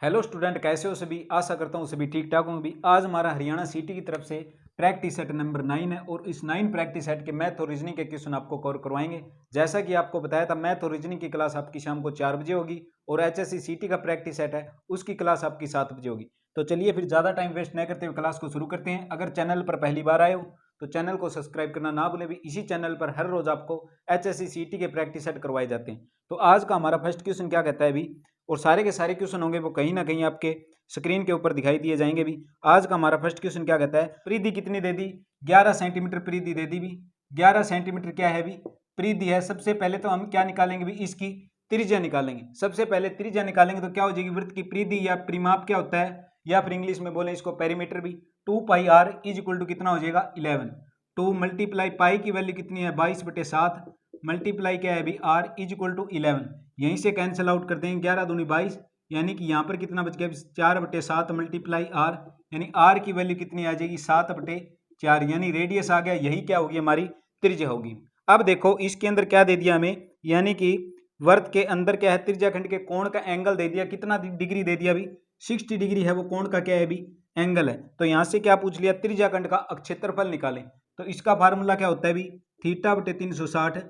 Hello student, कैसे हो सभी। आशा करता हूँ सभी ठीक ठाक होंगे भी। आज हमारा हरियाणा सिटी की तरफ से प्रैक्टिस सेट नंबर 9 है और इस 9 प्रैक्टिस सेट के मैथ और रीजनिंग के क्वेश्चन आपको कवर करवाएंगे। जैसा कि आपको बताया था, मैथ और रीजनिंग की क्लास आपकी शाम को 4 बजे होगी और एचएससी सिटी का प्रैक्टिस सेट है उसकी क्लास आपकी 7 बजे होगी। तो चलिए फिर ज़्यादा टाइम वेस्ट न करते हुए क्लास को शुरू करते हैं। अगर चैनल पर पहली बार आए हो तो चैनल को सब्सक्राइब करना ना भूलें भी। इसी चैनल पर हर रोज आपको एचएससी सिटी के प्रैक्टिस सेट करवाए जाते हैं। तो आज का हमारा फर्स्ट क्वेश्चन क्या कहता है भी, और सारे के सारे क्वेश्चन होंगे वो कहीं ना कहीं आपके स्क्रीन के ऊपर दिखाई दिए जाएंगे भी। आज का हमारा फर्स्ट क्वेश्चन क्या कहता है, परिधि कितनी दे दी, 11 सेंटीमीटर परिधि दे दी भी। 11 सेंटीमीटर क्या है भी, परिधि है। सबसे पहले तो हम क्या निकालेंगे भी, इसकी त्रिज्या निकालेंगे। सबसे पहले त्रिज्या निकालेंगे तो क्या हो जाएगी, वृत्त की परिधि या परिमाप क्या होता है, या फिर इंग्लिश में बोले इसको पेरीमीटर भी। 2 पाई आर इज इक्वल टू कितना हो जाएगा 11। 2 मल्टीप्लाई पाई की वैल्यू कितनी है 22/7 मल्टीप्लाई क्या है भी आर इज इक्वल टू 11। यहीं से कैंसिल आउट कर देंगे, 11 दूनी 22, यानी कि यहाँ पर कितना बच गया 4/7 मल्टीप्लाई आर, यानी आर की वैल्यू कितनी आ जाएगी 7/4, यानी रेडियस आ गया। यही क्या होगी हमारी त्रिज्या होगी। अब देखो इसके अंदर क्या दे दिया हमें, यानी कि वर्त के अंदर क्या है, त्रिज्याखंड के कोण का एंगल दे दिया। कितना डिग्री दे दिया अभी, 60 डिग्री है वो कोण का क्या है अभी एंगल है। तो यहाँ से क्या पूछ लिया, त्रिज्याखंड का क्षेत्रफल निकालें। तो इसका फार्मूला क्या होता है अभी, θ/360,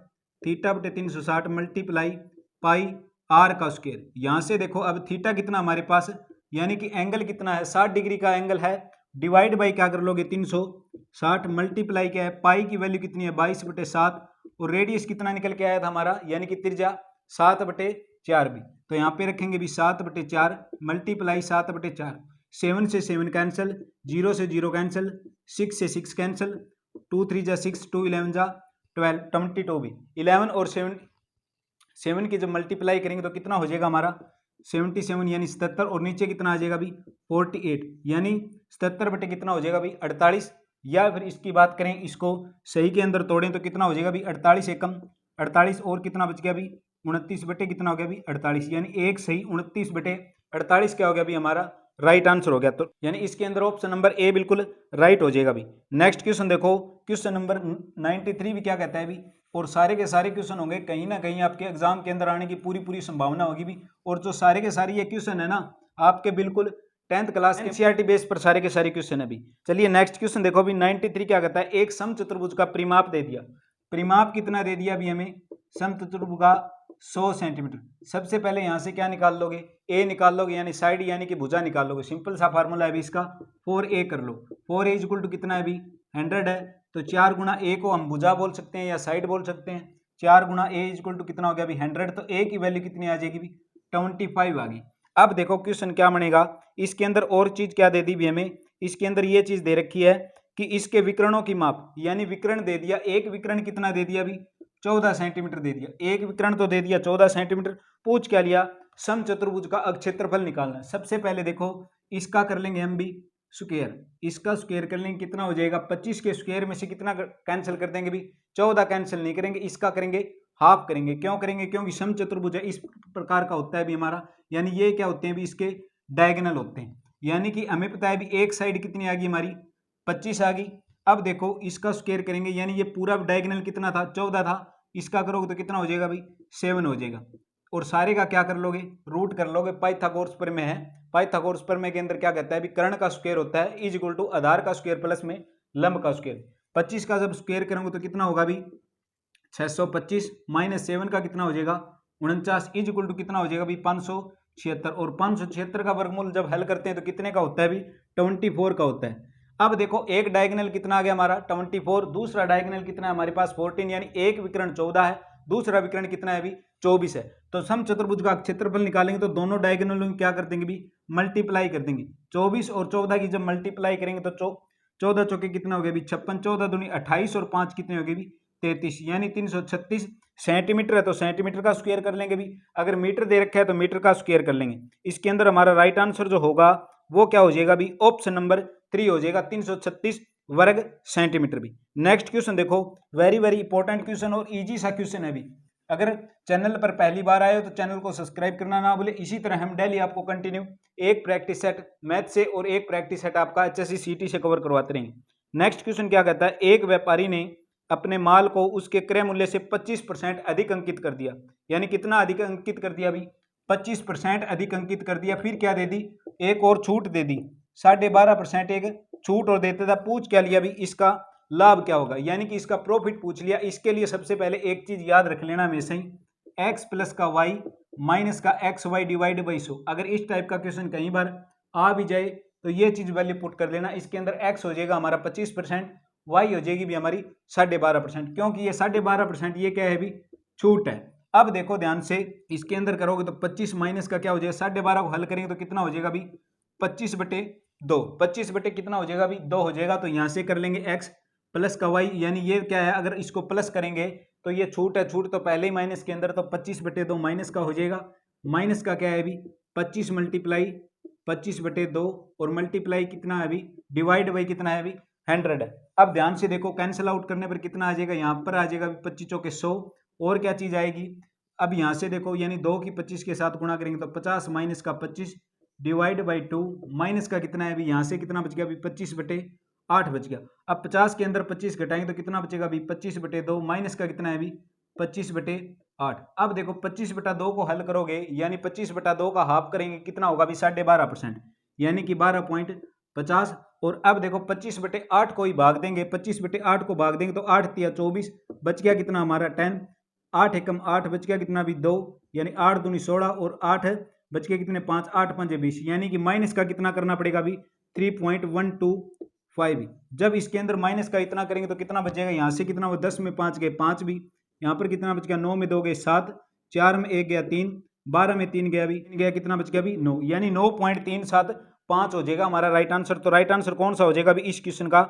θ/360 मल्टीप्लाई पाई आर का स्क्वायर। यहां से देखो अब थीटा कितना हमारे पास, यानी कि एंगल कितना है 60 डिग्री का एंगल है, डिवाइड बाई क्या कर लोगे 360 मल्टीप्लाई क्या है पाई की वैल्यू कितनी है 22/7 और रेडियस कितना निकल के आया था हमारा, यानी कि त्रिज्या 7/4 भी। तो यहाँ पे रखेंगे भी 7/4 मल्टीप्लाई 7/4। 7 से 7 कैंसिल, 0 से 0 कैंसिल, 6 से 6 कैंसिल, 2 3 जा 6, 2 11 जा 12, 22 भी। 11 और 7 की जब मल्टीप्लाई करेंगे तो कितना हो जाएगा हमारा 77, यानी 77, और नीचे कितना आ जाएगा भी 48, यानी 77 बटे कितना हो जाएगा भी 48। या फिर इसकी बात करें, इसको सही के अंदर तोड़ें तो कितना हो जाएगा भी 48 एकम 48, और कितना बच गया भी 29 बटे कितना हो गया भी 48, यानी एक सही 29/48 क्या हो गया भी हमारा राइट आंसर हो गया। तो यानी इसके अंदर ऑप्शन नंबर ए बिल्कुल राइट हो जाएगा भी। नेक्स्ट क्वेश्चन देखो, क्वेश्चन नंबर 93 भी क्या कहता है भी, और सारे के सारे क्वेश्चन होंगे कहीं ना कहीं आपके एग्जाम के अंदर आने की पूरी पूरी संभावना होगी भी। और जो सारे के सारे ये क्वेश्चन है ना, आपके बिल्कुल 10th क्लास के एनसीईआरटी बेस पर सारे के सारे क्वेश्चन है भी। चलिए नेक्स्ट क्वेश्चन देखो भी, 93 क्या कहता है, एक समचतुर्भुज का परिमाप दे दिया। परिमाप कितना दे दिया अभी हमें, समचतुर्भुज का 100 सेंटीमीटर। सबसे पहले यहां से क्या निकाल लोगे, ए निकाल लोगे, यानी साइड यानी कि भुजा निकाल लोगे। सिंपल सा फार्मूला है भी इसका, 4a कर लो। 4a इक्वल टू कितना है भी 100 है, तो 4 गुना ए को हम भुजा बोल सकते हैं या साइड बोल सकते हैं। 4 गुना ए इक्वल टू कितना हो गया भी 100, तो ए की वैल्यू कितनी आ जाएगी भी 25 आ गई। अब देखो क्वेश्चन क्या बनेगा, इसके अंदर और चीज क्या दे दी भी हमें, इसके अंदर ये चीज दे रखी है कि इसके विकर्णों की माप, यानी विकर्ण दे दिया। एक विकर्ण कितना दे दिया भी 14 सेंटीमीटर दे दिया। एक विकर्ण तो दे दिया 14 सेंटीमीटर। पूछ क्या लिया, समचतुर्भुज का क्षेत्रफल निकालना है। सबसे पहले देखो इसका कर लेंगे हम भी स्क्वायर, इसका स्क्वायर कर लेंगे, कितना हो जाएगा 25 के स्क्वायर में से कितना कैंसिल कर देंगे भी 14 कैंसिल नहीं करेंगे, इसका करेंगे हाफ करेंगे। क्यों करेंगे, क्योंकि समचतुर्भुज है इस प्रकार का होता है भी हमारा, यानी ये क्या होते हैं भी इसके डायगोनल होते हैं। यानी कि हमें पता है भी एक साइड कितनी आ गई हमारी 25 आ गई। अब देखो इसका स्क्वायर करेंगे, यानी ये पूरा डायगोनल कितना था 14 था, इसका करोगे तो कितना हो जाएगा भाई 7 हो जाएगा। और सारे का क्या कर लोगे, रूट कर लोगे। पाइथागोरस प्रमेय है, पाइथागोरस प्रमेय के अंदर क्या कहता है भी कर्ण का स्क्वायर होता है इज इक्वल टू आधार का स्क्वायर प्लस में लंब का स्क्वायर। 25 का जब स्क्वायर करोगे तो कितना होगा भी 625 माइनस 7 का कितना हो जाएगा 49 इज इक्वल टू कितना हो जाएगा भी 576। और 576 का वर्गमूल जब हल करते हैं तो कितने का होता है भी 24 का होता है। अब देखो एक डायगोनल कितना आ गया हमारा 24, दूसरा डायगोनल कितना है हमारे पास 14, यानी एक विकर्ण 14 है, दूसरा विकर्ण कितना है अभी 24 है। तो समचतुर्भुज का क्षेत्रफल निकालेंगे तो दोनों डायगोनल में क्या कर देंगे भी मल्टीप्लाई कर देंगे। 24 और 14 की जब मल्टीप्लाई करेंगे तो 14 चौके कितना हो गया भी 56, 14 दूनी 28 और 5 कितने हो गए भी 33, यानी 336 सेंटीमीटर है तो सेंटीमीटर का स्क्वायर कर लेंगे भी। अगर मीटर दे रखा है तो मीटर का स्क्वायर कर लेंगे। इसके अंदर हमारा राइट आंसर जो होगा वो क्या हो जाएगा भी ऑप्शन नंबर 3 हो जाएगा, 336 वर्ग सेंटीमीटर भी। नेक्स्ट क्वेश्चन देखो, वेरी वेरी इंपॉर्टेंट क्वेश्चन और इजी सा क्वेश्चन है भी। अगर चैनल पर पहली बार आए हो तो चैनल को सब्सक्राइब करना ना भूले। इसी तरह हम डेली आपको कंटिन्यू एक प्रैक्टिस सेट मैथ से और एक प्रैक्टिस सेट आपका एचएससी सीटी से कवर करवाते रहेंगे। नेक्स्ट क्वेश्चन क्या कहता है, एक व्यापारी ने अपने माल को उसके क्रय मूल्य से 25% अधिक अंकित कर दिया। यानी कितना अधिक अंकित कर दिया अभी 25% अधिक अंकित कर दिया। फिर क्या दे दी, एक और छूट दे दी, 12.5% एक छूट और देते था। पूछ क्या लिया भी, इसका लाभ क्या होगा, यानी कि इसका प्रॉफिट पूछ लिया। इसके लिए सबसे पहले एक चीज याद रख लेना हमेशा ही, एक्स प्लस का वाई माइनस का एक्स वाई डिवाइड बाई 100। अगर इस टाइप का क्वेश्चन कहीं बार आ भी जाए तो ये चीज वैल्यू पुट कर लेना। इसके अंदर एक्स हो जाएगा हमारा 25%, वाई हो जाएगी भी हमारी 12.5%, क्योंकि ये 12.5% ये क्या है भी, छूट है। अब देखो ध्यान से, इसके अंदर करोगे तो 25 माइनस का क्या हो जाएगा, 12.5 को हल करेंगे तो कितना हो जाएगा भी, 25/2। 25 बटे कितना हो जाएगा भी, 2 हो जाएगा। तो यहां से कर लेंगे एक्स प्लस का वाई, यानी ये क्या है, अगर इसको प्लस करेंगे तो ये छूट है, छूट तो पहले ही माइनस के अंदर, तो 25/2 माइनस का हो जाएगा। माइनस का क्या है अभी, 25 मल्टीप्लाई 25/2 और मल्टीप्लाई कितना है अभी, डिवाइड बाई कितना है अभी, 100 है। अब ध्यान से देखो, कैंसिल आउट करने पर कितना आ जाएगा, यहाँ पर आ जाएगा 25 चौके 100, और क्या चीज आएगी। अब यहां से देखो, यानी 2 की 25 के साथ गुणा करेंगे तो 50 माइनस का 25 डिवाइड बाई 2, माइनस का कितना है अभी, यहां से कितना बच गया अभी, 25/8 बच गया। अब 50 के अंदर 25 घटाएंगे तो कितना बचेगा अभी, 25/2 माइनस का कितना है अभी, 25/8। अब देखो 25/2 को हल करोगे, यानी 25/2 का हाफ करेंगे, कितना होगा अभी, 12.5%, यानी कि 12.50। और अब देखो 25/8 को ही भाग देंगे, 25/8 को भाग देंगे तो 8 तिया 24, बच गया कितना हमारा 10, 8 एकम 8 बच गया कितना भी 2, यानी 8 दूनी 16 और 8 बच गया कितने 5, 8 5 20, यानी कि माइनस का कितना करना पड़ेगा अभी, 3.125। जब इसके अंदर माइनस का इतना करेंगे तो कितना बचेगा, यहाँ से कितना, वो 10 में 5 गए 5 भी, यहाँ पर कितना बच गया, 9 में 2 गए 7, 4 में 1 गया 3, 12 में 3 गया भी, गया कितना बच गया अभी 9, यानी 9.375 हो जाएगा हमारा राइट आंसर। तो राइट आंसर कौन सा हो जाएगा अभी इस क्वेश्चन का,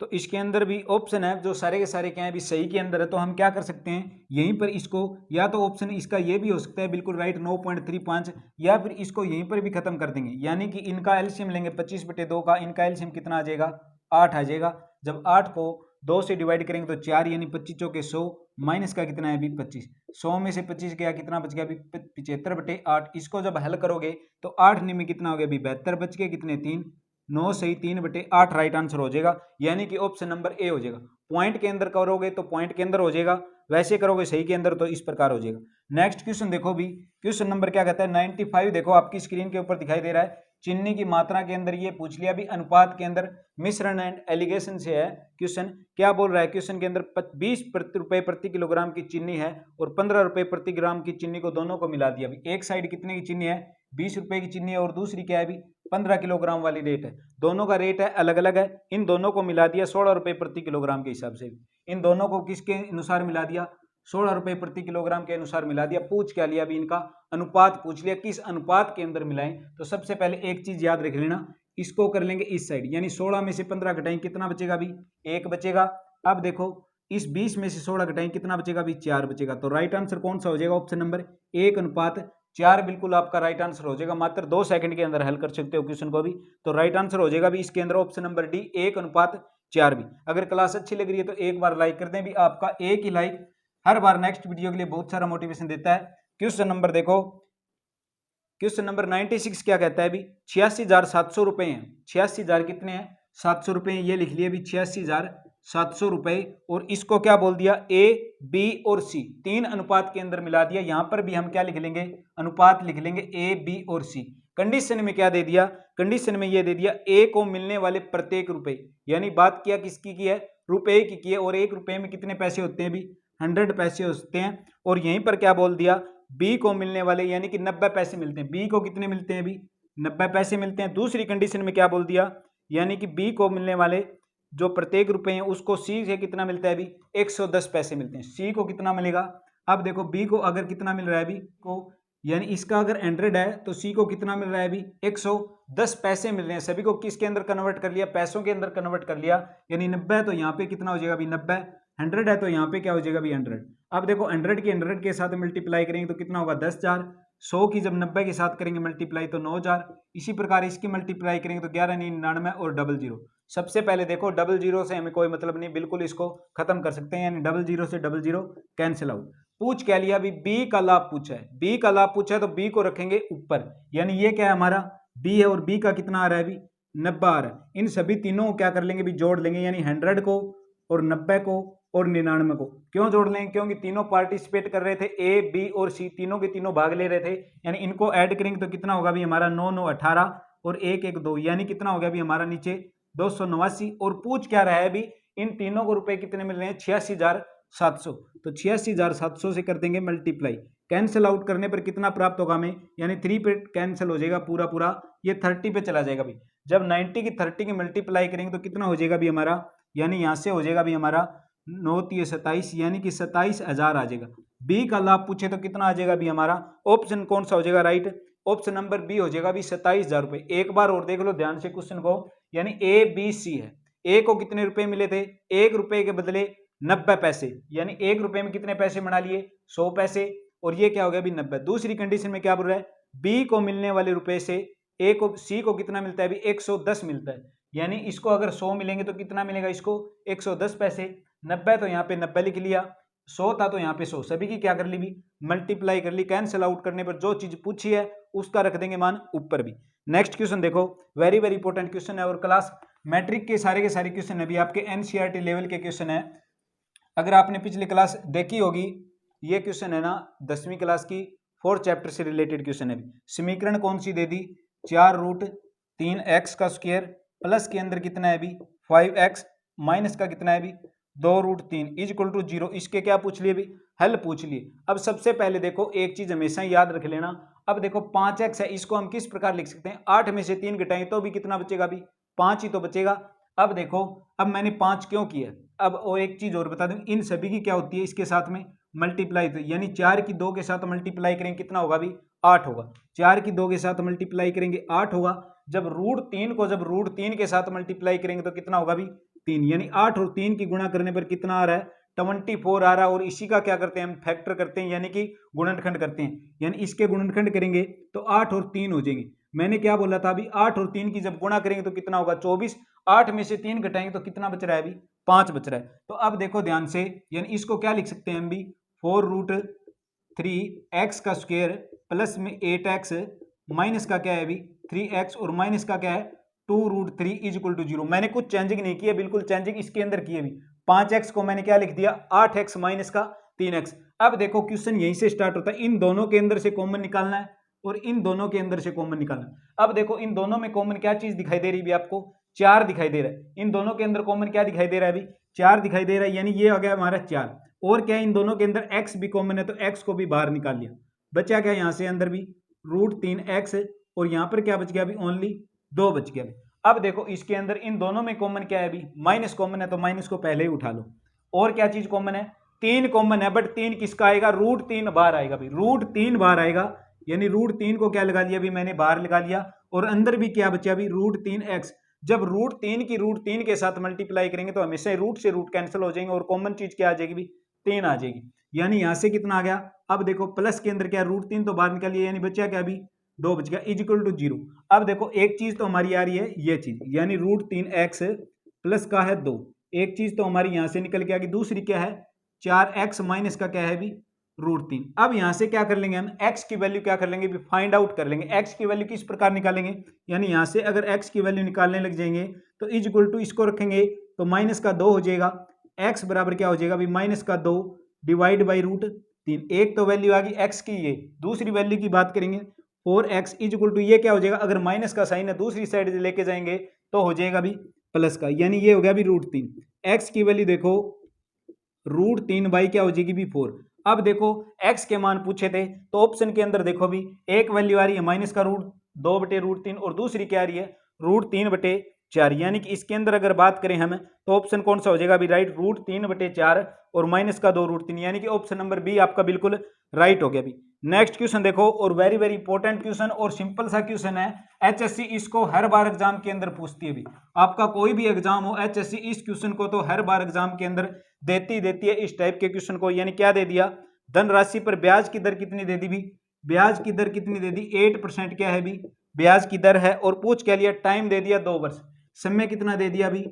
तो इसके अंदर भी ऑप्शन है जो सारे के सारे क्या है भी सही के अंदर है। तो हम क्या कर सकते हैं, यहीं पर इसको, या तो ऑप्शन इसका ये भी हो सकता है बिल्कुल राइट 9.35, या फिर इसको यहीं पर भी खत्म कर देंगे, यानी कि इनका एलसीएम लेंगे 25/2 का, इनका एलसीएम कितना आ जाएगा, 8 आ जाएगा। जब 8 को 2 से डिवाइड करेंगे तो 4, यानी 25 चौके 100, माइनस का कितना है अभी 25, 100 में से 25 गया कितना बच गया अभी 75/8। इसको जब हल करोगे तो 8 में कितना हो गया अभी 72, बच गया कितने 3, 9 सही 3/8 राइट आंसर हो जाएगा, यानी कि ऑप्शन नंबर ए हो जाएगा। पॉइंट के अंदर करोगे तो पॉइंट के अंदर हो जाएगा, वैसे करोगे सही के अंदर तो इस प्रकार हो जाएगा। नेक्स्ट क्वेश्चन देखो भी, क्वेश्चन नंबर क्या कहता है 95, देखो आपकी स्क्रीन के ऊपर दिखाई दे रहा है। चीनी की मात्रा के अंदर ये पूछ लिया भी, अनुपात के अंदर मिश्रण एंड एलिगेशन से है क्वेश्चन। क्या बोल रहा है क्वेश्चन के अंदर, 20 रुपए प्रति किलोग्राम की चीनी है और 15 रुपए प्रति ग्राम की चीनी को दोनों को मिला दिया। अभी एक साइड कितने की चीनी है, 20 रुपए की चीनी है, और दूसरी क्या है अभी 15 किलोग्राम वाली रेट है। दोनों का रेट है अलग अलग है, इन दोनों को मिला दिया 16 रुपए प्रति किलोग्राम के हिसाब से। इन दोनों को किसके अनुसार मिला दिया, 16 रुपए प्रति किलोग्राम के अनुसार मिला दिया। पूछ क्या लिया अभी, इनका अनुपात पूछ लिया, किस अनुपात के अंदर मिलाएं। तो सबसे पहले एक चीज याद रख लेना, इसको कर लेंगे इस साइड, यानी 16 में से 15 घटाएं कितना बचेगा अभी 1 बचेगा। अब देखो इस 20 में से 16 घटाएं कितना बचेगा अभी 4 बचेगा। तो राइट आंसर कौन सा हो जाएगा, ऑप्शन नंबर 1:4 बिल्कुल आपका राइट आंसर हो जाएगा। मात्र 2 सेकंड के अंदर हल कर सकते हो क्वेश्चन को भी। तो राइट आंसर हो जाएगा भी इसके अंदर ऑप्शन नंबर डी 1:4 भी। अगर क्लास अच्छी लग रही है तो एक बार लाइक कर दें भी, आपका एक ही लाइक हर बार नेक्स्ट वीडियो के लिए बहुत सारा मोटिवेशन देता है। क्वेश्चन नंबर देखो, क्वेश्चन नंबर 96 क्या कहता है अभी, 86,700 रुपए हैं। 86,000 कितने हैं 700 रुपए, ये लिख लिए अभी 86,700 रुपए। और इसको क्या बोल दिया, ए बी और सी 3 अनुपात के अंदर मिला दिया। यहां पर भी हम क्या लिख लेंगे, अनुपात लिख लेंगे ए बी और सी। कंडीशन में क्या दे दिया, कंडीशन में ये दे दिया ए को मिलने वाले प्रत्येक रुपए, यानी बात किया किसकी की है, रुपए की है। और 1 रुपए में कितने पैसे होते हैं भी 100 पैसे होते हैं। और यहीं पर क्या बोल दिया, बी को मिलने वाले यानी कि 90 पैसे मिलते हैं। बी को कितने मिलते हैं, भी 90 पैसे मिलते हैं। दूसरी कंडीशन में क्या बोल दिया, यानी कि बी को मिलने वाले जो प्रत्येक रुपए हैं उसको सी से कितना मिलता है, भी 110 पैसे मिलते हैं। सी को कितना मिलेगा, अब देखो बी को अगर कितना मिल रहा है, बी को यानी इसका अगर 100 है तो सी को कितना मिल रहा है, भी 110 पैसे मिल रहे हैं। सभी को किसके अंदर कन्वर्ट कर लिया, पैसों के अंदर कन्वर्ट कर लिया। यानी 90 है तो यहाँ पे कितना हो जाएगा, भी 90, 100 है तो यहाँ पे क्या हो जाएगा, भी 100। अब देखो 100 की 100 के साथ मल्टीप्लाई करेंगे तो कितना होगा 10,000। 100 की जब 90 के साथ करेंगे मल्टीप्लाई तो 9,000। इसी प्रकार इसकी मल्टीप्लाई करेंगे तो 11 नहीं 99 और 00। सबसे पहले देखो 00 से हमें कोई मतलब नहीं, बिल्कुल इसको खत्म कर सकते हैं, यानी 00 से 00 कैंसिल आउट। पूछ क्या लिया, अभी बी का लाभ पूछा है। बी का लाभ पूछा है तो बी को रखेंगे ऊपर, यानी ये क्या है हमारा बी है और बी का कितना आ रहा है, अभी 90 आ रहा है। इन सभी तीनों को क्या कर लेंगे, भी जोड़ लेंगे, यानी 100 को और 90 को और 99 को क्यों जोड़ लेंगे, क्योंकि तीनों पार्टिसिपेट कर रहे थे, ए बी और सी तीनों के तीनों भाग ले रहे थे, यानी इनको ऐड करेंगे तो कितना होगा भी हमारा 9 9 18 और 1 1 2, यानी कितना हो गया भी हमारा नीचे 289। और पूछ क्या रहा है भी इन तीनों को रुपए कितने मिल रहे हैं, 86,700। तो 86,700 से कर देंगे मल्टीप्लाई, कैंसिल आउट करने पर कितना प्राप्त होगा हमें, यानी 3 पे कैंसिल हो जाएगा पूरा पूरा, ये 30 पे चला जाएगा भी। जब 90 की 30 की मल्टीप्लाई करेंगे तो कितना हो जाएगा भी हमारा, यानी यहाँ से हो जाएगा भी हमारा 9 3 27, यानी कि 27,000 आ जाएगा। बी का लाभ पूछे तो कितना आ जाएगा भी हमारा, ऑप्शन कौन सा हो जाएगा राइट, ऑप्शन नंबर बी हो जाएगा भी 27,000 रुपए। एक बार और देख लो ध्यान से क्वेश्चन को, यानी ए बी सी है, ए को कितने रुपए मिले थे, 1 रुपए के बदले 90 पैसे, यानी 1 रुपए में कितने पैसे बना लिए, 100 पैसे, और ये क्या हो गया भी 90। दूसरी कंडीशन में क्या बोल रहा है, बी को मिलने वाले रुपए से ए को सी को कितना मिलता है भी 110 मिलता है, यानी इसको अगर 100 मिलेंगे तो कितना मिलेगा इसको 110 पैसे। 90 तो यहाँ पे 90 लिख लिया, 100 था तो यहाँ पे 100, सभी की क्या कर ली भी मल्टीप्लाई कर ली, कैंसिल आउट करने पर जो चीज पूछी है उसका रख देंगे मान ऊपर भी। नेक्स्ट क्वेश्चन देखो, वेरी वेरी इंपॉर्टेंट क्वेश्चन है और क्लास मैट्रिक के सारे क्वेश्चन अभी आपके एनसीईआरटी लेवल के क्वेश्चन है। अगर आपने पिछली क्लास देखी होगी, ये क्वेश्चन है ना 10वीं क्लास की 4th चैप्टर से रिलेटेड क्वेश्चन है। समीकरण कौन सी दे दी, 4√3x का स्क्वायर प्लस के अंदर कितना है भी 5x माइनस का कितना है भी 2√3 इज इक्वल टू 0। इसके क्या पूछ लिए भी, हल पूछ लिए। अब सबसे पहले देखो एक चीज हमेशा याद रख लेना, अब देखो 5x है, इसको हम किस प्रकार लिख सकते हैं, 8 में से 3 घटाएं तो भी कितना बचेगा भी 5 ही तो बचेगा। अब देखो, अब मैंने 5 क्यों किया, अब और एक चीज और बता दूं, इन सभी की क्या होती है इसके साथ में मल्टीप्लाई, तो यानी 4 की 2 के साथ मल्टीप्लाई करेंगे कितना होगा भी 8 होगा, 4 की 2 के साथ मल्टीप्लाई करेंगे 8 होगा। जब √3 को जब √3 के साथ मल्टीप्लाई करेंगे तो कितना होगा भी 3, यानी 8 और 3 की गुणा करने पर कितना आ रहा है 24 आ रहा है। और इसी का क्या करते हैं हम फैक्टर करते हैं, यानी कि गुणनखंड करते हैं, यानी इसके गुणनखंड करेंगे तो 8 और 3 हो जाएंगे। मैंने क्या बोला था अभी, 8 और 3 की जब गुणा करेंगे तो कितना होगा 24, 8 में से 3 घटाएंगे तो कितना बच रहा है अभी 5 बच रहा है। तो अब देखो ध्यान से, यानी इसको क्या लिख सकते हैं हम भी 4√3x का स्क्वायर प्लस में 8x माइनस का क्या है अभी 3x और माइनस का क्या है 2√3 इज इक्वल टू 0। मैंने कुछ चेंजिंग नहीं किया, बिल्कुल चेंजिंग इसके अंदर की है भी, 5x को मैंने क्या लिख दिया 8x माइनस का 3x। अब देखो क्वेश्चन यहीं से स्टार्ट होता है, इन दोनों के अंदर से कॉमन निकालना है और इन दोनों के अंदर से कॉमन निकालना है। अब देखो इन दोनों में कॉमन क्या चीज दिखाई दे रही है आपको, 4 दिखाई दे रहा है, इन दोनों के अंदर कॉमन क्या दिखाई दे रहा है अभी 4 दिखाई दे रहा है, यानी ये आ गया हमारा 4। और क्या इन दोनों के अंदर x भी कॉमन है तो x को भी बाहर निकाल लिया, बचा क्या यहाँ से अंदर भी √3x और यहाँ पर क्या बच गया अभी ओनली 2 बच गया। अब देखो इसके अंदर इन दोनों में कॉमन क्या है अभी माइनस कॉमन है, तो माइनस को पहले ही उठा लो। और क्या चीज कॉमन है 3 कॉमन है, बट 3 किसका आएगा √3 बाहर आएगा भाई, √3 बाहर आएगा, यानी √3 को क्या लगा लिया अभी मैंने बाहर लगा लिया। और अंदर भी क्या बचा अभी √3x, जब √3 की √3 के साथ मल्टीप्लाई करेंगे तो हमेशा रूट से रूट कैंसिल हो जाएंगे और कॉमन चीज क्या आ जाएगी भी 3 आ जाएगी, यानी यहां से कितना आ गया। अब देखो प्लस के अंदर क्या √3 तो बाहर निकालिए, यानी बचा क्या अभी 2 बच गया इज इक्वल टू 0। अब देखो एक चीज तो हमारी आ रही है ये चीज, यानी √3x प्लस का है 2, एक चीज तो हमारी यहां से निकल के आ गई, दूसरी क्या है 4x माइनस का क्या है भी √3। अब यहां से क्या कर लेंगे हम x की वैल्यू क्या कर लेंगे भी फाइंड आउट कर लेंगे। x की वैल्यू किस प्रकार निकालेंगे, यानी यहां से अगर x की वैल्यू निकालने लग जाएंगे तो इज इक्वल टू इसको रखेंगे तो माइनस का 2 हो जाएगा, x बराबर क्या हो जाएगा भी माइनस का 2 डिवाइड बाई √3। एक तो वैल्यू आ गई x की, ये दूसरी वैल्यू की बात करेंगे 4x इज इक्वल टू ये क्या हो जाएगा, अगर माइनस का साइन है दूसरी साइड लेके जाएंगे तो हो जाएगा भी प्लस का, यानी ये हो गया भी √3। x की वैल्यू देखो √3 बाई क्या हो जाएगी भी 4। अब देखो x के मान पूछे थे तो ऑप्शन के अंदर देखो भी एक वैल्यू आ रही है माइनस का √2/√3 और दूसरी क्या आ रही है √3/4, यानी कि इसके अंदर अगर बात करें हम तो ऑप्शन कौन सा हो जाएगा भी राइट √3/4 और माइनस का 2√3, यानी कि ऑप्शन नंबर बी आपका बिल्कुल राइट हो गया भी। नेक्स्ट क्वेश्चन देखो, और वेरी वेरी इंपॉर्टेंट क्वेश्चन और सिंपल सा क्वेश्चन है, एचएससी इसको हर बार एग्जाम के अंदर पूछती है भी, आपका कोई भी एग्जाम हो एचएससी इस क्वेश्चन को तो हर बार एग्जाम के अंदर देती है इस टाइप के क्वेश्चन को। यानी क्या दे दिया, धनराशि पर ब्याज की दर कितनी दे दी भी, ब्याज की दर कितनी दे दी 8% क्या है भी ब्याज की दर है, और पूछ क्या लिया टाइम दे दिया 2 वर्ष, समय कितना दे दिया भी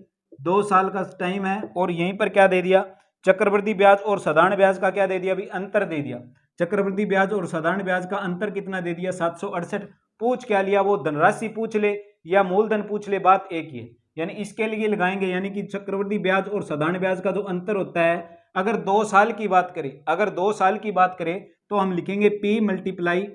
2 साल का टाइम है, और यहीं पर क्या दे दिया चक्रवृद्धि ब्याज और साधारण ब्याज का क्या दे दिया भी अंतर दे दिया, चक्रवृद्धि ब्याज और साधारण ब्याज का अंतर कितना दे दिया 768। पूछ क्या लिया, वो धनराशि पूछ ले या मूलधन पूछ ले बात एक ही है, यानी इसके लिए लगाएंगे, यानी कि चक्रवृद्धि ब्याज और साधारण ब्याज का जो अंतर होता है, अगर 2 साल की बात करें, अगर 2 साल की बात करें तो हम लिखेंगे P मल्टीप्लाई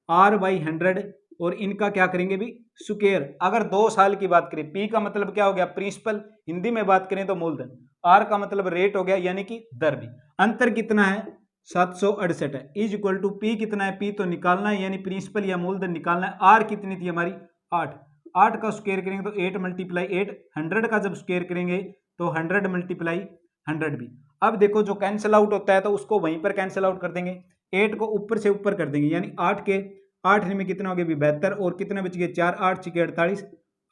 R बाई 100 और इनका क्या करेंगे भी स्क्वायर। अगर 2 साल की बात करें, P का मतलब क्या हो गया प्रिंसिपल, हिंदी में बात करें तो मूलधन, R का मतलब रेट हो गया यानी कि दर भी। अंतर कितना है 768 है, इज इक्वल टू P कितना है, P तो निकालना है यानी प्रिंसिपल या मूलधन निकालना है। R कितनी थी हमारी 8, 8 का स्क्वायर करेंगे तो 8 मल्टीप्लाई 8, 100 का जब स्क्वायर करेंगे तो 100 मल्टीप्लाई 100 भी। अब देखो जो कैंसिल आउट होता है तो उसको वहीं पर कैंसिल आउट कर देंगे, 8 को ऊपर से ऊपर कर देंगे यानी 8 के 8 में कितना हो गया 72 और कितने बच गए 4, 8 6 48,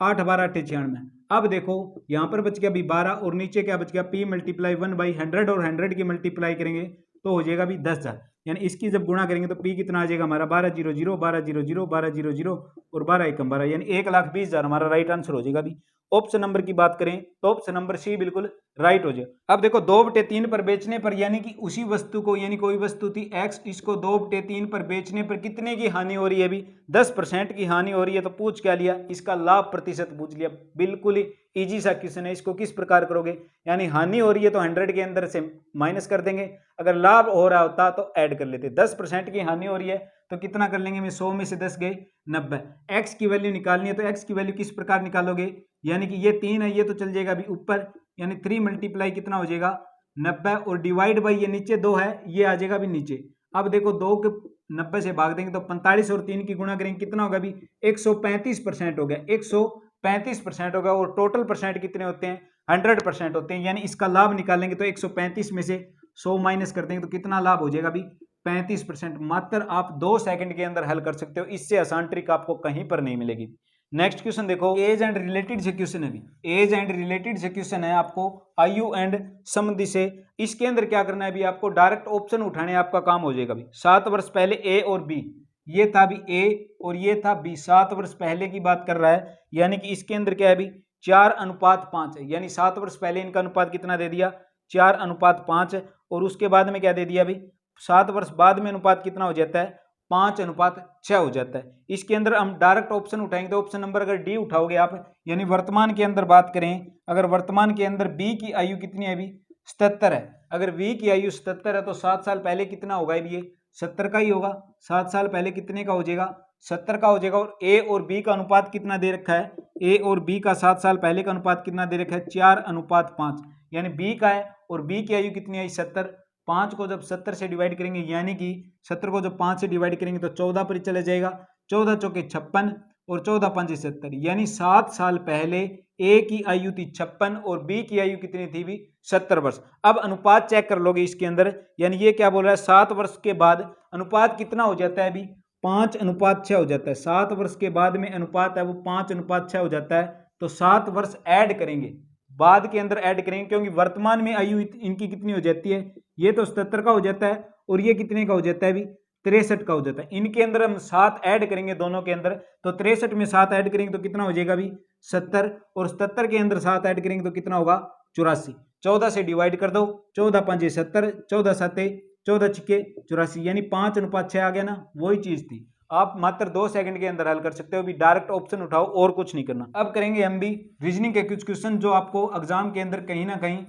8 12 8 96। अब देखो यहाँ पर बच गया भी 12 और नीचे क्या बच गया P मल्टीप्लाई 1 बाई 100 और 100 की मल्टीप्लाई करेंगे तो हो जाएगा भी 10,000, यानी इसकी जब गुणा करेंगे तो P कितना आ जाएगा हमारा 1200 1200 1200 और 12 एकम 12 यानी 1,20,000 हमारा राइट आंसर हो जाएगा भी। ऑप्शन नंबर की बात करें तो ऑप्शन नंबर सी बिल्कुल राइट हो जाए। अब देखो 2/3 पर बेचने पर यानी कि उसी वस्तु को, यानी कोई वस्तु थी x, इसको 2/3 पर बेचने पर कितने की हानि हो रही है अभी 10% की हानि हो रही है। तो पूछ क्या लिया, इसका लाभ प्रतिशत पूछ लिया। बिल्कुल ही इजी सा क्वेश्चन है। इसको किस प्रकार करोगे, यानी हानि हो रही है तो 100 के अंदर से माइनस कर देंगे, अगर लाभ हो रहा होता तो ऐड कर लेते। 10% की हानि हो रही है तो कितना कर लेंगे, में 100 में से 10 गए 90। एक्स की वैल्यू निकालनी है तो एक्स की वैल्यू किस प्रकार निकालोगे, यानी कि ये 3 है ये तो चल जाएगा अभी ऊपर, यानी 3 मल्टीप्लाई कितना हो जाएगा 90 और डिवाइड बाई ये नीचे 2 है ये आ जाएगा अभी नीचे। अब देखो 2 के 90 से भाग देंगे तो 45 और 3 की गुणा करेंगे कितना होगा अभी 135% हो गया, 135% होगा। और टोटल परसेंट कितने होते हैं 100% होते हैं, यानी इसका लाभ निकालेंगे तो 135 में से 100 माइनस कर देंगे तो कितना लाभ हो जाएगा अभी 35%। मात्र आप 2 सेकंड के अंदर हल कर सकते हो, इससे आसान ट्रिक आपको कहीं पर नहीं मिलेगी। नेक्स्ट क्वेश्चन देखो, एज एंड रिलेटेड से क्वेश्चन है, एज एंड रिलेटेड से क्वेश्चन है आपको आयु एंड संबंधी से। इसके अंदर क्या करना है अभी आपको डायरेक्ट ऑप्शन उठाने आपका काम हो जाएगा अभी। 7 वर्ष पहले ए और बी, ये था अभी ए और ये था बी, 7 वर्ष पहले की बात कर रहा है, यानी कि इसके अंदर क्या है अभी 4:5 है, यानी 7 वर्ष पहले इनका अनुपात कितना दे दिया 4:5 और उसके बाद में क्या दे दिया अभी 7 वर्ष बाद में अनुपात कितना हो जाता है 5:6 हो जाता है। इसके अंदर हम डायरेक्ट ऑप्शन उठाएंगे तो ऑप्शन नंबर अगर डी उठाओगे आप, यानी वर्तमान के अंदर बात करें, अगर वर्तमान के अंदर बी की आयु कितनी है अभी 77 है, अगर बी की आयु 77 है तो 7 साल पहले कितना होगा ये 70 का ही होगा, 7 साल पहले कितने का हो जाएगा 70 का हो जाएगा। और ए और बी का अनुपात कितना दे रखा है, ए और बी का 7 साल पहले का अनुपात कितना दे रखा है 4:5, यानी बी का है और बी की आयु कितनी आई 70, 5 को जब 70 से डिवाइड करेंगे यानी कि 70 को जब 5 से डिवाइड करेंगे तो 14 पर चले जाएगा, 14 चौके 56 और 14 पंजे 70, यानी 7 साल पहले ए की आयु थी 56 और बी की आयु कितनी थी भी 70 वर्ष। अब अनुपात चेक कर लोगे इसके अंदर, यानी ये क्या बोल रहा है 7 वर्ष के बाद अनुपात कितना हो जाता है अभी 5:6 हो जाता है। 7 वर्ष के बाद में अनुपात है वो 5:6 हो जाता है, तो 7 वर्ष ऐड करेंगे बाद के अंदर ऐड करेंगे, क्योंकि वर्तमान में आयु इनकी कितनी हो जाती है, ये तो 77 का हो जाता है और ये कितने का हो जाता है अभी 63 का हो जाता है। इनके अंदर हम 7 ऐड करेंगे दोनों के अंदर, तो 63 में 7 ऐड करेंगे तो कितना हो जाएगा अभी 70 और 77 के अंदर 7 ऐड करेंगे तो कितना होगा 84। 14 से डिवाइड कर दो, 14 पंजे 70, 14 7 14 छिके 84, यानी 5:6 आ गया ना, वही चीज थी। आप मात्र 2 सेकंड के अंदर हल कर सकते हो, भी डायरेक्ट ऑप्शन उठाओ और कुछ नहीं करना। अब करेंगे हम भी रीजनिंग के कुछ क्वेश्चन जो आपको एग्जाम के अंदर कहीं ना कहीं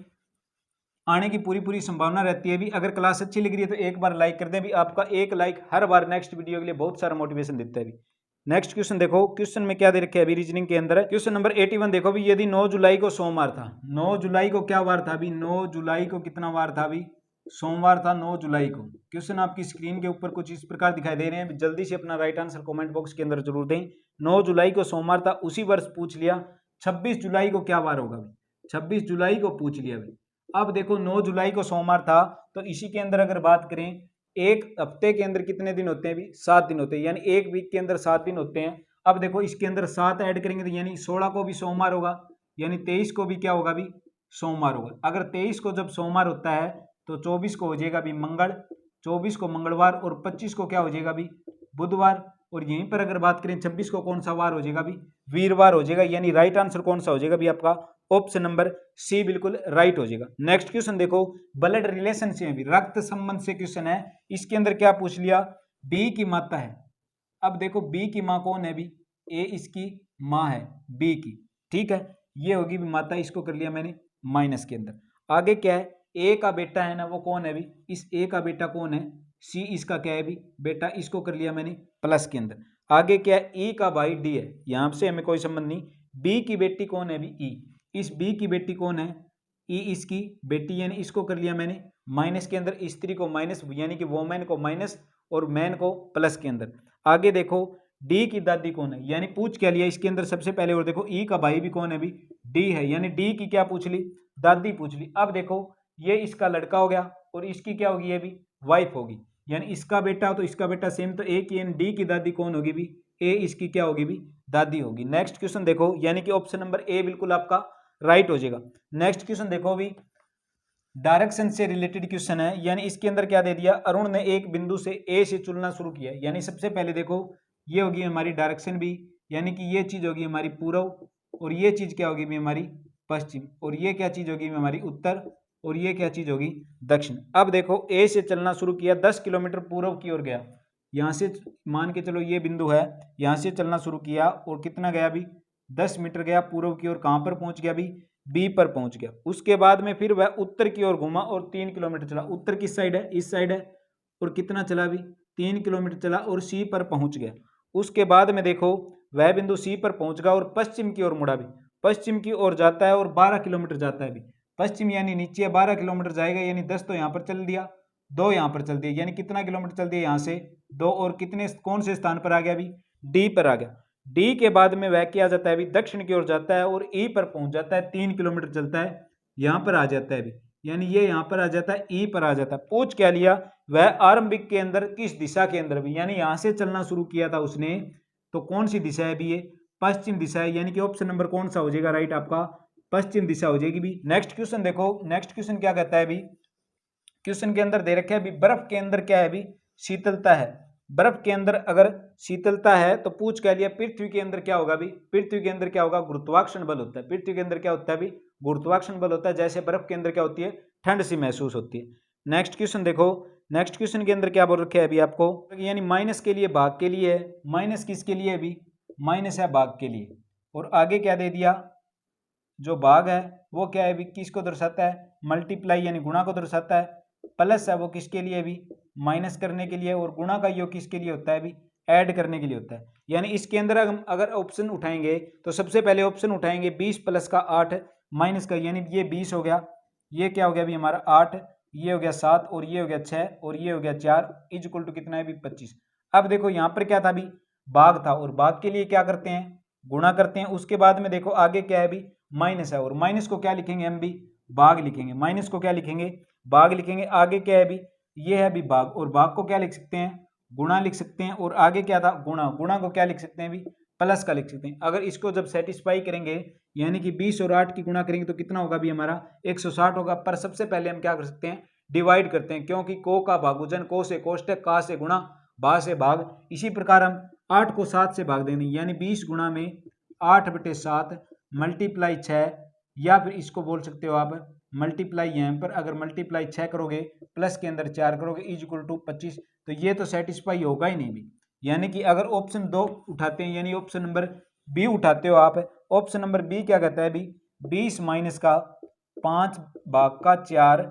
आने की पूरी संभावना रहती है। भी अगर क्लास अच्छी लग रही है तो एक बार लाइक कर दें, भी आपका एक लाइक हर बार नेक्स्ट वीडियो के लिए बहुत सारा मोटिवेशन देता है। भी नेक्स्ट क्वेश्चन देखो, क्वेश्चन में क्या दे रखे है अभी रीजनिंग के अंदर, क्वेश्चन नंबर 81 देखो भी, यदि 9 जुलाई को सोमवार था, 9 जुलाई को क्या वार था अभी 9 जुलाई को कितना वार था अभी सोमवार था 9 जुलाई को। क्वेश्चन आपकी स्क्रीन के ऊपर कुछ इस प्रकार दिखाई दे रहे हैं, जल्दी से अपना राइट आंसर कमेंट बॉक्स के अंदर जरूर दें। 9 जुलाई को सोमवार था, उसी वर्ष पूछ लिया 26 जुलाई को क्या वार होगा अभी, 26 जुलाई को पूछ लिया अभी। अब देखो 9 जुलाई को सोमवार था, तो इसी के अंदर अगर बात करें एक हफ्ते के अंदर कितने दिन होते हैं अभी 7 दिन होते हैं, यानी एक वीक के अंदर 7 दिन होते हैं। अब देखो इसके अंदर 7 ऐड करेंगे तो यानी 16 को भी सोमवार होगा, यानी 23 को भी क्या होगा अभी सोमवार होगा। अगर 23 को जब सोमवार होता है तो 24 को हो जाएगा अभी मंगल, 24 को मंगलवार और 25 को क्या हो जाएगा अभी बुधवार। और यहीं पर अगर बात करें 26 को कौन सा वार हो जाएगा अभी वीरवार हो जाएगा, यानी राइट आंसर कौन सा हो जाएगा अभी आपका ऑप्शन नंबर सी बिल्कुल राइट हो जाएगा। नेक्स्ट क्वेश्चन देखो, ब्लड रिलेशन से भी रक्त संबंध से क्वेश्चन है। इसके अंदर क्या पूछ लिया, बी की माता है। अब देखो बी की माँ कौन है, बी ए इसकी माँ है बी की, ठीक है। ये होगी भी मात्रा, इसको कर लिया मैंने माइनस के अंदर। आगे क्या है, ए का बेटा है ना वो कौन है भी, इस ए का बेटा कौन है, सी इसका क्या है भी बेटा, इसको कर लिया मैंने प्लस के अंदर। आगे क्या है, ई का भाई डी है, यहाँ से हमें कोई संबंध नहीं। बी की बेटी कौन है भी ई, इस बी की बेटी कौन है, ई इसकी बेटी, यानी इसको कर लिया मैंने माइनस के अंदर, स्त्री को माइनस यानी कि वोमेन को माइनस और मैन को प्लस के अंदर। आगे देखो डी की दादी कौन है, यानी पूछ क्या लिया इसके अंदर सबसे पहले, और देखो ई का भाई भी कौन है भी डी है, यानी डी की क्या पूछ ली, दादी पूछ ली। अब देखो ये इसका लड़का हो गया और इसकी क्या होगी, ये भी वाइफ होगी, यानी इसका बेटा तो इसका बेटा सेम, तो ए की यानी डी की दादी कौन होगी भी ए, इसकी क्या होगी भी दादी होगी। नेक्स्ट क्वेश्चन देखो, यानी कि ऑप्शन नंबर ए बिल्कुल आपका राइट हो जाएगा। नेक्स्ट क्वेश्चन देखो भी, डायरेक्शन से रिलेटेड क्वेश्चन है, यानी इसके अंदर क्या दे दिया, अरुण ने एक बिंदु से ए से चलना शुरू किया, यानी सबसे पहले देखो ये होगी हमारी डायरेक्शन भी, यानी कि ये चीज होगी हमारी पूर्व, और ये चीज क्या होगी भी हमारी पश्चिम, और ये क्या चीज होगी हमारी उत्तर, और ये क्या चीज होगी दक्षिण। अब देखो ए से चलना शुरू किया, 10 किलोमीटर पूर्व की ओर गया, यहाँ से मान के चलो ये बिंदु है, यहाँ से चलना शुरू किया और कितना गया भी 10 मीटर गया पूर्व की ओर, कहाँ पर पहुंच गया भी बी पर पहुंच गया। उसके बाद में फिर वह उत्तर की ओर घूमा और 3 किलोमीटर चला, उत्तर किस साइड है, इस साइड है, और कितना चला भी 3 किलोमीटर चला और सी पर पहुंच गया। उसके बाद में देखो वह बिंदु सी पर पहुंच गया और पश्चिम की ओर मुड़ा भी, पश्चिम की ओर जाता है और 12 किलोमीटर जाता है भी, पश्चिम यानी नीचे 12 किलोमीटर जाएगा, यानी 10 तो यहाँ पर चल दिया, 2 यहाँ पर चल दिया, यानी कितना किलोमीटर चल दिया यहाँ से 2, और कितने कौन से स्थान पर आ गया भी डी पर आ गया। डी के बाद में वह क्या जाता है अभी दक्षिण की ओर जाता है और ई पर पहुंच जाता है, 3 किलोमीटर चलता है, यहाँ पर आ जाता है अभी, यानी ये यहाँ पर आ जाता है, ई पर आ जाता है। पूछ क्या लिया, वह आरंभिक के अंदर किस दिशा के अंदर भी, यानी यहाँ से चलना शुरू किया था उसने, तो कौन सी दिशा है भी ये पश्चिम दिशा है, यानी कि ऑप्शन नंबर कौन सा हो जाएगा राइट आपका, पश्चिम दिशा हो जाएगी भी। नेक्स्ट क्वेश्चन देखो, नेक्स्ट क्वेश्चन क्या कहता है भी, क्वेश्चन के अंदर दे रखा है भी बर्फ के अंदर क्या है भी शीतलता है, बर्फ के अंदर अगर शीतलता है तो पूछ क्या लिया पृथ्वी के अंदर क्या होगा भी, पृथ्वी के अंदर क्या होगा गुरुत्वाकर्षण बल होता है, पृथ्वी के अंदर क्या होता है भी गुरुत्वाकर्षण बल होता है, जैसे बर्फ के अंदर क्या होती है ठंड सी महसूस होती है। नेक्स्ट क्वेश्चन देखो, नेक्स्ट क्वेश्चन के अंदर क्या बोल रखा है अभी आपको, यानी माइनस के लिए भाग के लिए है, माइनस किसके लिए अभी माइनस है भाग के लिए, और आगे क्या दे दिया जो भाग है वो क्या है भी किसको दर्शाता है मल्टीप्लाई यानी गुणा को दर्शाता है, प्लस है वो किसके लिए भी माइनस करने के लिए, और गुणा का योग किसके लिए होता है भी ऐड करने के लिए होता है। यानी इसके अंदर हम अगर ऑप्शन उठाएंगे तो सबसे पहले ऑप्शन उठाएंगे 20 प्लस का 8 माइनस का, यानी ये 20 हो गया, ये क्या हो गया भी हमारा 8, ये हो गया 7 और ये हो गया 6 और ये हो गया 4 इज इक्वल टू कितना है भी 25। अब देखो यहाँ पर क्या था भी भाग था, और भाग के लिए क्या करते हैं गुणा करते हैं। उसके बाद में देखो आगे क्या है भी माइनस है, और माइनस को क्या लिखेंगे हम भी भाग लिखेंगे, माइनस को क्या लिखेंगे भाग लिखेंगे। आगे क्या है भी ये है भी भाग, और भाग को क्या लिख सकते हैं गुणा लिख सकते हैं, और आगे क्या था गुणा, गुणा को क्या लिख सकते हैं भी प्लस का लिख सकते हैं। अगर इसको जब सेटिस्फाई करेंगे यानी कि 20 और 8 की गुणा करेंगे तो कितना होगा भी हमारा 160 होगा। पर सबसे पहले हम क्या कर सकते हैं डिवाइड करते हैं, क्योंकि को का भागुजन को से कोष्टक का से गुणा भा से भाग, इसी प्रकार हम 8 को 7 से भाग देंगे, यानी 20 गुणा में 8/7 मल्टीप्लाई 6, या फिर इसको बोल सकते हो आप मल्टीप्लाई यहाँ पर अगर मल्टीप्लाई 6 करोगे प्लस के अंदर 4 करोगे इज इक्वल टू 25, तो ये तो सेटिस्फाई होगा ही नहीं भी। यानी कि अगर ऑप्शन 2 उठाते हैं यानी ऑप्शन नंबर बी उठाते हो आप, ऑप्शन नंबर बी क्या कहता है भी 20 माइनस का 5 भाग का 4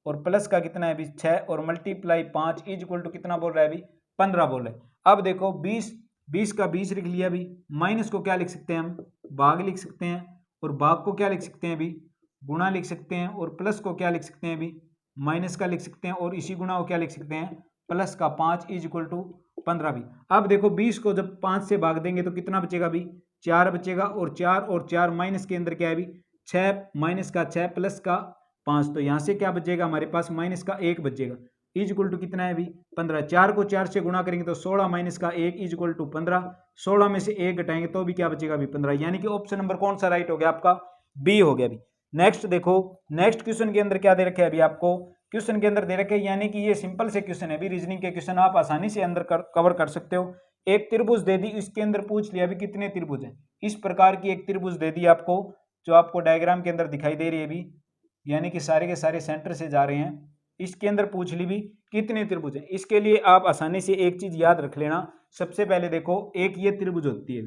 और प्लस का कितना है भी 6 और मल्टीप्लाई 5 इज इक्वल टू कितना बोल रहा है भी 15 बोल रहा है। अब देखो 20 का 20 लिख लिया भी, माइनस को क्या लिख सकते हैं हम भाग लिख सकते हैं, और भाग को क्या लिख सकते हैं भी गुणा लिख सकते हैं, और प्लस को क्या लिख सकते हैं भी माइनस का लिख सकते हैं, और इसी गुणा को क्या लिख सकते हैं प्लस का 5 इज इक्वल टू 15 भी। अब देखो 20 को जब 5 से भाग देंगे तो कितना बचेगा भी 4 बचेगा, और 4 माइनस के अंदर क्या है भी 6 माइनस का 6 प्लस का 5, तो यहाँ से क्या बचेगा हमारे पास माइनस का 1 बचेगा इज इक्वल टू कितना है भी 15। 4 को 4 से गुणा करेंगे तो 16 माइनस का 1 इज इक्वल टू 15, 16 में से 1 घटाएंगे तो भी क्या बचेगा भी 15, यानी कि ऑप्शन नंबर कौन सा राइट हो गया आपका बी हो गया भी। नेक्स्ट देखो, नेक्स्ट क्वेश्चन के अंदर क्या दे रखे है अभी आपको, क्वेश्चन के अंदर दे रखे यानी कि ये सिंपल से क्वेश्चन है भी, रीजनिंग के क्वेश्चन आप आसानी से अंदर कवर कर सकते हो। एक त्रिभुज दे दी, इसके अंदर पूछ लिया भी कितने त्रिभुज हैं, इस प्रकार की एक त्रिभुज दे दी आपको जो आपको डायग्राम के अंदर दिखाई दे रही है भी, यानी कि सारे के सारे सेंटर से जा रहे हैं। इसके अंदर पूछ ली भी कितने त्रिभुज हैं, इसके लिए आप आसानी से एक चीज याद रख लेना। सबसे पहले देखो एक ये त्रिभुज होती है,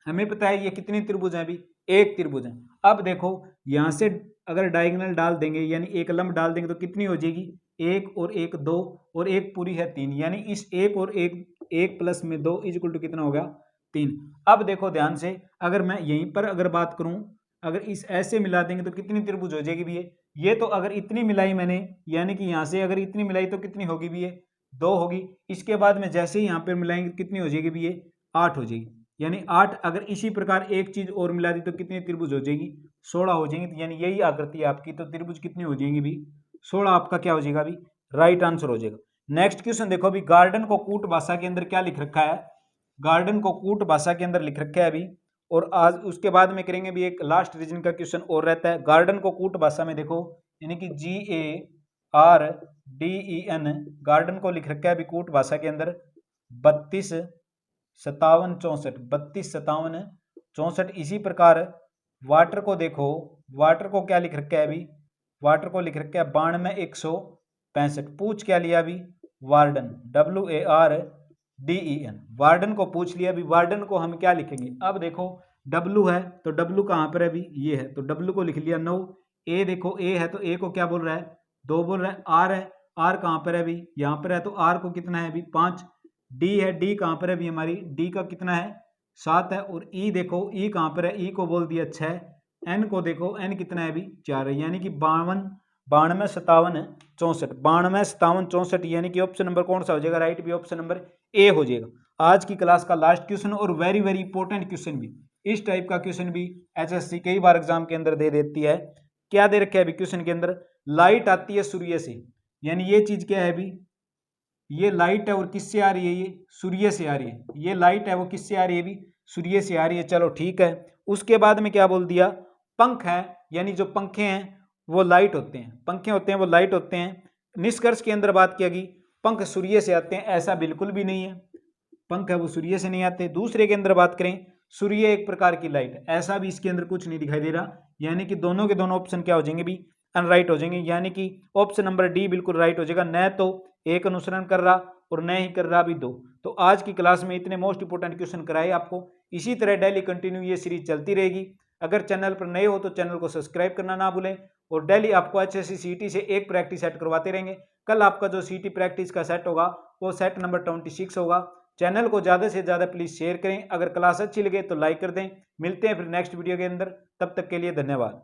हमें पता है ये कितने त्रिभुज हैं भी एक त्रिभुज है। अब देखो यहाँ से अगर डायगोनल डाल देंगे यानी एक लंब डाल देंगे तो कितनी हो जाएगी, एक और एक दो, और एक पूरी है तीन, यानी इस एक और एक प्लस में दो इज इक्वल टू कितना हो गया, तीन। अब देखो ध्यान से, अगर मैं यहीं पर अगर बात करूं, अगर इस ऐसे मिला देंगे तो कितनी त्रिभुज हो जाएगी भी ये तो अगर इतनी मिलाई मैंने, यानी कि यहाँ से अगर इतनी मिलाई तो कितनी होगी भी ये, दो होगी। इसके बाद में जैसे ही यहाँ पर मिलाएंगे कितनी हो जाएगी भी ये, आठ हो जाएगी। यानी आठ, अगर इसी प्रकार एक चीज और मिला दी तो कितनी त्रिभुज हो जाएगी, 16 हो जाएंगी। यानी यही आकृति है आपकी, तो त्रिभुज कितनी हो जाएंगी भी, 16 आपका क्या हो जाएगा अभी, राइट आंसर हो जाएगा। नेक्स्ट क्वेश्चन देखो अभी, गार्डन को कूट भाषा के अंदर क्या लिख रखा है, गार्डन को कूट भाषा के अंदर लिख रखा है अभी। और आज उसके बाद में करेंगे भी एक लास्ट रीजन का क्वेश्चन और रहता है। गार्डन को कूट भाषा में देखो, यानी कि GARDEN, गार्डन को लिख रखा है अभी कूट भाषा के अंदर 32 57 64, 32 57 64। इसी प्रकार वाटर को देखो, वाटर को क्या लिख रखा है अभी, वाटर को लिख रखा है 92 165। पूछ क्या लिया अभी, वार्डन, WARDEN, वार्डन को पूछ लिया अभी। वार्डन को हम क्या लिखेंगे, अब देखो W है तो W कहाँ पर है अभी, ये है, तो W को लिख लिया 9। A देखो A है तो A को क्या बोल रहा है, 2 बोल रहा है। R है, R कहाँ पर है अभी, यहाँ पर है, तो R को कितना है अभी, 5। D है, D कहाँ पर है अभी हमारी, D का कितना है, 7 है। और E देखो E कहाँ पर है, E को बोल दिया 6। N को देखो N कितना है अभी, 4 है। यानी कि 92 92 57 64, 92 57 64, यानी कि ऑप्शन नंबर कौन सा हो जाएगा, राइट भी ऑप्शन नंबर ए हो जाएगा। आज की क्लास का लास्ट क्वेश्चन और वेरी वेरी इंपॉर्टेंट क्वेश्चन भी, इस टाइप का क्वेश्चन भी एसएससी कई बार एग्जाम के अंदर दे देती है। क्या दे रखा है अभी क्वेश्चन के अंदर, लाइट आती है सूर्य से, यानी ये चीज क्या है अभी, ये लाइट है और किससे आ रही है, ये सूर्य से आ रही है। ये लाइट है वो किससे आ रही है अभी, सूर्य से आ रही है। चलो ठीक है। उसके बाद में क्या बोल दिया, पंख है, यानी जो पंखे हैं वो लाइट होते हैं, पंखे होते हैं वो लाइट होते हैं। निष्कर्ष के अंदर बात किया गई पंख सूर्य से आते हैं, ऐसा बिल्कुल भी नहीं है, पंख है वो सूर्य से नहीं आते। दूसरे के अंदर बात करें, सूर्य एक प्रकार की लाइट है, ऐसा भी इसके अंदर कुछ नहीं दिखाई दे रहा। यानी कि दोनों के दोनों ऑप्शन क्या हो जाएंगे भी, अनराइट हो जाएंगे। यानी कि ऑप्शन नंबर डी बिल्कुल राइट हो जाएगा, न तो एक अनुसरण कर रहा और न ही कर रहा भी दो। तो आज की क्लास में इतने मोस्ट इंपोर्टेंट क्वेश्चन कराए आपको। इसी तरह डेली कंटिन्यू ये सीरीज चलती रहेगी। अगर चैनल पर नए हो तो चैनल को सब्सक्राइब करना ना भूलें, और डेली आपको HSC CT से एक प्रैक्टिस सेट करवाते रहेंगे। कल आपका जो CT प्रैक्टिस का सेट होगा वो सेट नंबर 26 होगा। चैनल को ज़्यादा से ज़्यादा प्लीज़ शेयर करें। अगर क्लास अच्छी लगे तो लाइक कर दें। मिलते हैं फिर नेक्स्ट वीडियो के अंदर, तब तक के लिए धन्यवाद।